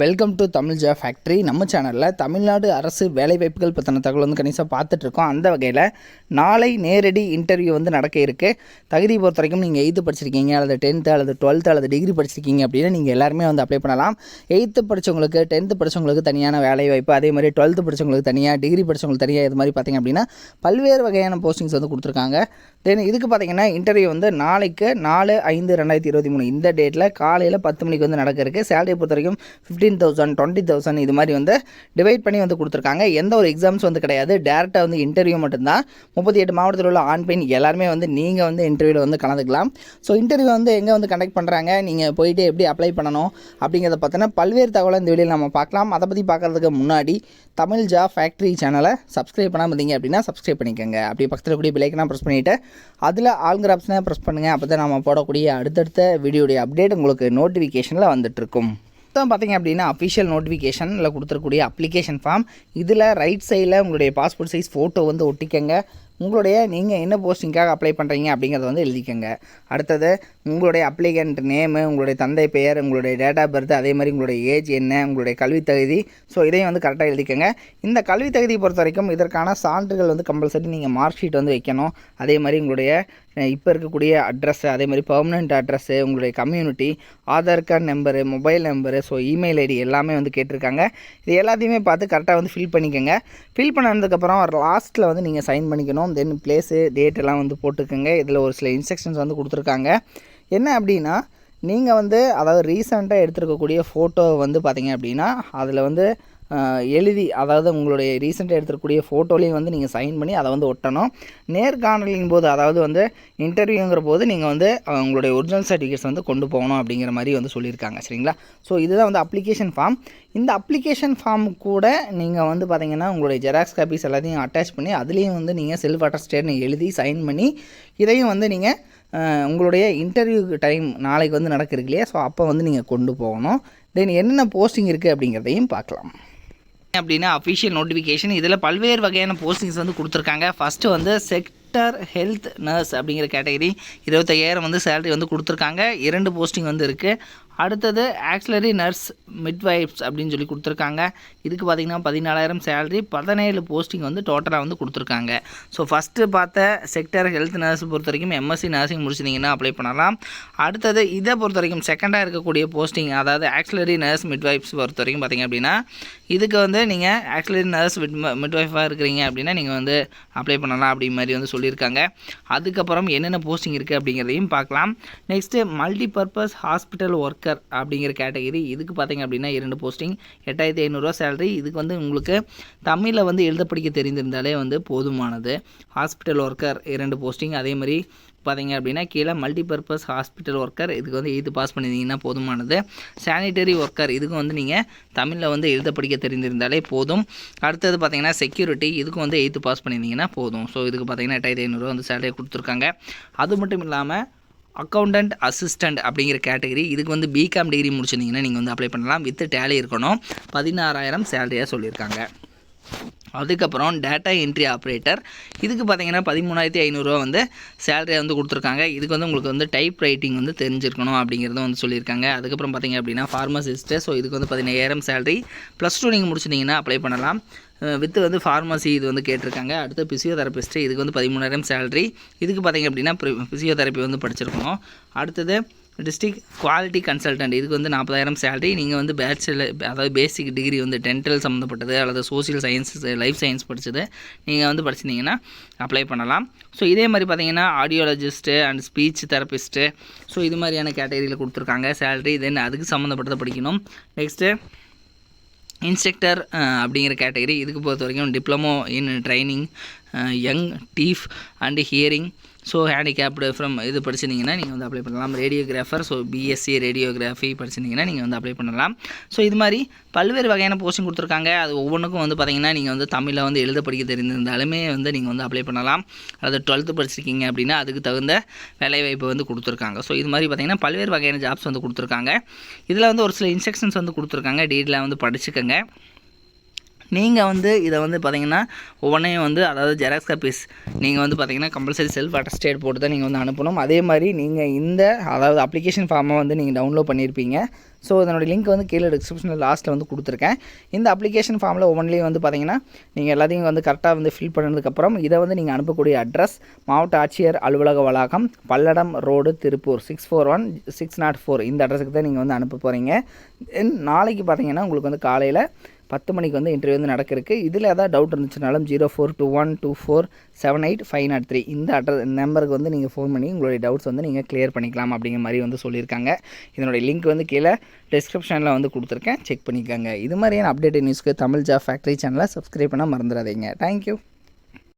Welcome to Tamil ஜா factory. நம்ம சேனலில் தமிழ்நாடு அரசு வேலைவாய்ப்புகள் பற்றின தகவல் வந்து கணிசமாக பார்த்துட்ருக்கோம். அந்த வகையில் நாளை நேரடி இன்டர்வியூ வந்து நடக்க இருக்குது. தகுதி பொறுத்த வரைக்கும் நீங்கள் 8th படிச்சிருக்கீங்க, அல்லது 10th அல்லது 12th அல்லது டிகிரி படிச்சிருக்கீங்க அப்படின்னா நீங்கள் எல்லாருமே வந்து அப்ளை பண்ணலாம். 8th படித்தவங்களுக்கு, 10th படித்தவங்களுக்கு தனியான வேலைவாய்ப்பு, அதே மாதிரி 12th படித்தவங்களுக்கு தனியாக, டிகிரி படித்தவங்களுக்கு தனியாக, இது மாதிரி பார்த்திங்க அப்படின்னா பல்வேறு வகையான போஸ்டிங்ஸ் வந்து கொடுத்துருக்காங்க. தென் இதுக்கு பார்த்திங்கன்னா இன்டர்வியூ வந்து நாளைக்கு 4/5/2023 இந்த டேட்டில் காலையில் 10 மணிக்கு வந்து நடக்க இருக்குது. சேலரியை பொறுத்த வரைக்கும் 15,000, 20,000 இது மாதிரி வந்து டிவைட் பண்ணி வந்து கொடுத்துருக்காங்க. எந்த ஒரு எக்ஸாம்ஸ் வந்து கிடையாது, டேரெக்டாக வந்து இன்டர்வியூ மட்டும்தான். 38 மாவட்டத்தில் உள்ள ஆண் பெண் எல்லாருமே வந்து நீங்கள் வந்து இன்டர்வியூவில் வந்து கலந்துக்கலாம். ஸோ இன்டர்வியூ வந்து எங்கே வந்து கண்டக்ட் பண்ணுறாங்க, நீங்கள் போயிட்டு எப்படி அப்ளை பண்ணணும் அப்படிங்கிறத பார்த்தோன்னா பல்வேறு தகவலை இந்த வீடியோவில் நம்ம பார்க்கலாம். அதை பற்றி பார்க்குறதுக்கு முன்னாடி தமிழ் ஜா ஃபேக்ட்ரி சேனலை சப்ஸ்கிரைப் பண்ணாமல் இருந்தீங்க அப்படின்னா சப்ஸ்கிரைப் பண்ணிக்கோங்க. அப்படி பக்கத்தில் கூடிய பெல்லைக்கனை ப்ரெஸ் பண்ணிவிட்டு அதில் ஆல்ங்கிற ஆப்ஷனை ப்ரெஸ் பண்ணுங்கள். அப்போ தான் நம்ம போடக்கூடிய அடுத்தடுத்த வீடியோடைய அப்டேட் உங்களுக்கு நோட்டிஃபிகேஷனில் வந்துட்டுருக்கும். தான் பார்த்திங்க அப்படின்னா அஃபிஷியல் நோட்டிஃபிகேஷனில் கொடுத்துருக்கூடிய அப்ளிகேஷன் ஃபார்ம். இதில் ரைட் சைடில் உங்களுடைய பாஸ்போர்ட் சைஸ் ஃபோட்டோ வந்து ஒட்டிக்கங்க. உங்களுடைய நீங்கள் என்ன போஸ்டிங்காக அப்ளை பண்ணுறீங்க அப்படிங்கிறத வந்து எழுதிக்கங்க. அடுத்தது உங்களுடைய அப்ளிகண்ட் நேமு, உங்களுடைய தந்தை பெயர், உங்களுடைய டேட் ஆஃப் பர்த், அதே மாதிரி உங்களுடைய ஏஜ் என்ன, உங்களுடைய கல்வித் தகுதி, ஸோ இதையும் வந்து கரெக்டாக எழுதிக்கங்க. இந்த கல்வித் தகுதியை பொறுத்த வரைக்கும் இதற்கான சான்றுகள் வந்து கம்பல்சரி நீங்கள் மார்க் ஷீட் வந்து வைக்கணும். அதே மாதிரி உங்களுடைய இப்போ இருக்கக்கூடிய அட்ரஸ்ஸு, அதே மாதிரி பெர்மனெண்ட் அட்ரஸ்ஸு, உங்களுடைய community, Aadhaar card number, mobile number, so email ID எல்லாமே வந்து கேட்டிருக்காங்க. இது எல்லாத்தையுமே பார்த்து கரெக்டாக வந்து ஃபில் பண்ணிக்கோங்க. ஃபில் பண்ணதுக்கப்புறம் லாஸ்ட்டில் வந்து நீங்கள் சைன் பண்ணிக்கணும். தென் பிளேஸு, டேட் எல்லாம் வந்து போட்டுக்கோங்க. இதில் ஒரு சில இன்ஸ்ட்ரக்ஷன்ஸ் வந்து கொடுத்துருக்காங்க. என்ன அப்படின்னா, நீங்கள் வந்து அதாவது ரீசெண்டாக எடுத்துருக்கக்கூடிய ஃபோட்டோ வந்து பார்த்திங்க அப்படின்னா அதில் வந்து எழுதி, அதாவது உங்களுடைய ரீசெண்டாக எடுத்துக்கூடிய ஃபோட்டோலையும் வந்து நீங்கள் சைன் பண்ணி அதை வந்து ஒட்டணும். நேர்காணலின் போது, அதாவது வந்து இன்டர்வியூங்கிற போது நீங்கள் வந்து உங்களுடைய ஒரிஜினல் சர்டிஃபிகேட்ஸ் வந்து கொண்டு போகணும் அப்படிங்கிற மாதிரி வந்து சொல்லியிருக்காங்க. சரிங்களா? ஸோ இதுதான் வந்து அப்ளிகேஷன் ஃபார்ம். இந்த அப்ளிகேஷன் ஃபார்ம் கூட நீங்கள் வந்து பார்த்திங்கன்னா உங்களுடைய ஜெராக்ஸ் காப்பீஸ் எல்லாத்தையும் அட்டாச் பண்ணி அதுலேயும் வந்து நீங்கள் செல்ஃப் அட்டஸ்டேட்னு எழுதி சைன் பண்ணி இதையும் வந்து நீங்கள் உங்களுடைய இன்டர்வியூ டைம் நாளைக்கு வந்து நடக்குது இல்லையா, ஸோ அப்போ வந்து நீங்கள் கொண்டு போகணும். தென் என்னென்ன போஸ்டிங் இருக்குது அப்படிங்கிறதையும் பார்க்கலாம். அப்படின்னா அஃபிஷியல் நோட்டிஃபிகேஷன் இதில் பல்வேறு வகையான போஸ்டிங்ஸ் வந்து கொடுத்துருக்காங்க. ஃபஸ்ட்டு வந்து செக்டர் ஹெல்த் நர்ஸ் அப்படிங்கிற கேட்டகரி 25,000 வந்து சேலரி வந்து கொடுத்துருக்காங்க. 2 போஸ்டிங் வந்து இருக்குது. அடுத்தது ஆக்சிலரி நர்ஸ் மிட்வைஃப்ஸ் அப்படின்னு சொல்லி கொடுத்துருக்காங்க. இதுக்கு பார்த்திங்கன்னா 14,000 சேலரி, 17 போஸ்டிங் வந்து டோட்டலாக வந்து கொடுத்துருக்காங்க. ஸோ ஃபஸ்ட்டு பார்த்த செக்டர் ஹெல்த் நர்ஸ் பொறுத்த வரைக்கும் எம்எஸ்சி நர்சிங் முடிச்சிட்டிங்கன்னா அப்ளை பண்ணலாம். அடுத்தது இதை பொறுத்த வரைக்கும் செகண்டாக இருக்கக்கூடிய போஸ்டிங், அதாவது ஆக்சிலரி நர்ஸ் மிட்வைஃப்ஸ் பொறுத்த வரைக்கும் பார்த்திங்க அப்படின்னா இதுக்கு வந்து நீங்கள் ஆக்சிலரி நர்ஸ் மிட்வைஃபாக இருக்கிறீங்க அப்படின்னா நீங்கள் வந்து அப்ளை பண்ணலாம் அப்படி மாதிரி வந்து சொல்லியிருக்காங்க. அதுக்கப்புறம் என்னென்ன போஸ்டிங் இருக்குது அப்படிங்கிறதையும் பார்க்கலாம். நெக்ஸ்ட்டு மல்டிபர்பஸ் ஹாஸ்பிட்டல் ஒர்க்கர் அப்படிங்கிற கேட்டகரி. இதுக்கு பார்த்திங்க அப்படின்னா 2 போஸ்டிங், 8,500 சேலரி. இதுக்கு வந்து உங்களுக்கு தமிழில் வந்து எழுத படிக்க தெரிந்திருந்தாலே வந்து போதுமானது. Hospital worker 2 posting. அதே மாதிரி பார்த்திங்க அப்படின்னா கீழே மல்டிபர்பஸ் ஹாஸ்பிட்டல் ஒர்க்கர், இதுக்கு வந்து 8th பாஸ் பண்ணியிருந்தீங்கன்னா போதுமானது. சானிட்டரி ஒர்க்கர், இதுக்கு வந்து நீங்கள் தமிழில் வந்து எழுத படிக்க தெரிந்திருந்தாலே போதும். அடுத்தது பார்த்திங்கன்னா செக்யூரிட்டி, இதுக்கு வந்து 8th பாஸ் பண்ணியிருந்தீங்கன்னா போதும். ஸோ இதுக்கு பார்த்திங்கன்னா 8,500 வந்து சேலரி கொடுத்துருக்காங்க. அது மட்டும் இல்லாமல் அக்கௌண்டன்ட் அசிஸ்டண்ட் அப்படிங்கிற கேட்டகரி, இதுக்கு வந்து பிகாம் டிகிரி முடிச்சிருந்தீங்கன்னா நீங்கள் வந்து அப்ளை பண்ணலாம். வித் டேலி இருக்கணும். 16,000 சேலரியாக சொல்லியிருக்காங்க. அதுக்கப்புறம் டேட்டா என்ட்ரி ஆப்ரேட்டர், இதுக்கு பார்த்திங்கன்னா 13,500 வந்து சேலரியாக வந்து கொடுத்துருக்காங்க. இதுக்கு வந்து உங்களுக்கு வந்து டைப் ரைட்டிங் வந்து தெரிஞ்சிருக்கணும் அப்படிங்கிறத வந்து சொல்லியிருக்காங்க. அதுக்கப்புறம் பார்த்திங்க அப்படின்னா ஃபார்மசிஸ்ட்டு, ஸோ இதுக்கு வந்து 15,000 சேலரி. +2 நீங்கள் முடிச்சிட்டிங்கன்னா அப்ளை பண்ணலாம். வித்து வந்து ஃபார்மசி இது வந்து கேட்டிருக்காங்க. அடுத்து ஃபிசியோதெரபிஸ்ட்டு, இதுக்கு வந்து 13,000 சேலரி. இதுக்கு பார்த்திங்க அப்படின்னா ஃபிசியோதெரப்பி வந்து படிச்சிருக்கணும். அடுத்தது டிஸ்ட்ரிக்ட் குவாலிட்டி கன்சல்டன்ட், இதுக்கு வந்து 40,000 சேலரி. நீங்கள் வந்து பேச்சுலர், அதாவது பேசிக் டிகிரி வந்து டென்டல் சம்மந்தப்பட்டது அல்லது சோசியல் சயின்ஸ், லைஃப் சயின்ஸ் படித்தது நீங்கள் வந்து படிச்சிருந்தீங்கன்னா அப்ளை பண்ணலாம். ஸோ இதே மாதிரி பார்த்திங்கன்னா ஆடியோலஜிஸ்ட்டு அண்ட் ஸ்பீச் தெரபிஸ்ட்டு, ஸோ இது மாதிரியான கேட்டகரியில் கொடுத்துருக்காங்க சேலரி. தென் அதுக்கு சம்மந்தப்பட்டதை படிக்கணும். நெக்ஸ்ட்டு இன்ஸ்ட்ரக்டர் அப்படிங்கிற கேட்டகரி, இதுக்கு பொறுத்த வரைக்கும் diploma in training young deaf and hearing, so handicapped from இது படிச்சிருந்தீங்கன்னா நீங்கள் வந்து அப்ளை பண்ணலாம். ரேடியோகிராஃபர், ஸோ பிஎஸ்சி ரேடியோகிராஃபி படிச்சிருந்தீங்கன்னா நீங்கள் வந்து அப்ளை பண்ணலாம். ஸோ இது மாதிரி பல்வேறு வகையான போஸ்டிங் கொடுத்துருக்காங்க. அது ஒவ்வொன்றுக்கும் வந்து பார்த்திங்கன்னா நீங்கள் வந்து தமிழில் வந்து எழுத படிக்க தெரிந்திருந்தாலுமே வந்து நீங்கள் வந்து அப்ளை பண்ணலாம். அது 12th படிச்சிருக்கீங்க அப்படின்னா அதுக்கு தகுந்த வேலைவாய்ப்பு வந்து கொடுத்துருக்காங்க. ஸோ இது மாதிரி பார்த்திங்கன்னா பல்வேறு வகையான ஜாப்ஸ் வந்து கொடுத்துருக்காங்க. இதில் வந்து ஒரு சில இன்ஸ்ட்ரக்ஷன்ஸ் வந்து கொடுத்துருக்காங்க. டீட்டெயிலாக வந்து படிச்சுக்கோங்க. நீங்கள் வந்து இதை வந்து பார்த்தீங்கன்னா ஒவ்வொன்றையும் வந்து அதாவது ஜெராக்ஸ் காப்பீஸ் நீங்கள் வந்து பார்த்தீங்கன்னா கம்பல்சரி செல்ஃப் அட்டஸ்டேட் போட்டு தான் நீங்கள் வந்து அனுப்பணும். அதே மாதிரி நீங்கள் இந்த அதாவது அப்ளிகேஷன் ஃபார்மை வந்து நீங்கள் டவுன்லோட் பண்ணியிருப்பீங்க. ஸோ இதனுடைய லிங்க் வந்து கீழே டிஸ்கிரிப்ஷனில் லாஸ்ட்டில் வந்து கொடுத்துருக்கேன். இந்த அப்ளிகேஷன் ஃபார்மில் ஒவ்வொன்றிலையும் வந்து பார்த்தீங்கன்னா நீங்கள் எல்லாத்தையும் வந்து கரெக்டாக வந்து ஃபில் பண்ணதுக்கப்புறம் இதை வந்து நீங்கள் அனுப்பக்கூடிய அட்ரஸ் மாவட்ட ஆட்சியர் அலுவலக வளாகம், பல்லடம் ரோடு, திருப்பூர் 641604 இந்த அட்ரஸுக்கு தான் நீங்கள் வந்து அனுப்ப போகிறீங்க. நாளைக்கு பார்த்தீங்கன்னா உங்களுக்கு வந்து காலையில் 10 மணிக்கு வந்து இன்டர்வியூ வந்து நடக்கிறதுக்கு. இதில் ஏதாவது டவுட் இருந்துச்சுனாலும் 04212478 இந்த நம்பருக்கு வந்து நீங்கள் ஃபோன் பண்ணி உங்களுடைய டவுட்ஸ் வந்து நீங்கள் கிளியர் பண்ணிக்கலாம் அப்படிங்கிற மாதிரி வந்து சொல்லியிருக்காங்க. இதனுடைய லிங்க் வந்து கீழே டிஸ்கிரிப்ஷனில் வந்து கொடுத்துருக்கேன், செக் பண்ணிக்கோங்க. இது மாதிரியான அப்டேட் நியூஸ்க்கு தமிழ் ஜாப் ஃபேக்ட்ரி சேனலை சப்ஸ்கிரைப் பண்ண மறந்துடாதீங்க. தேங்க்யூ.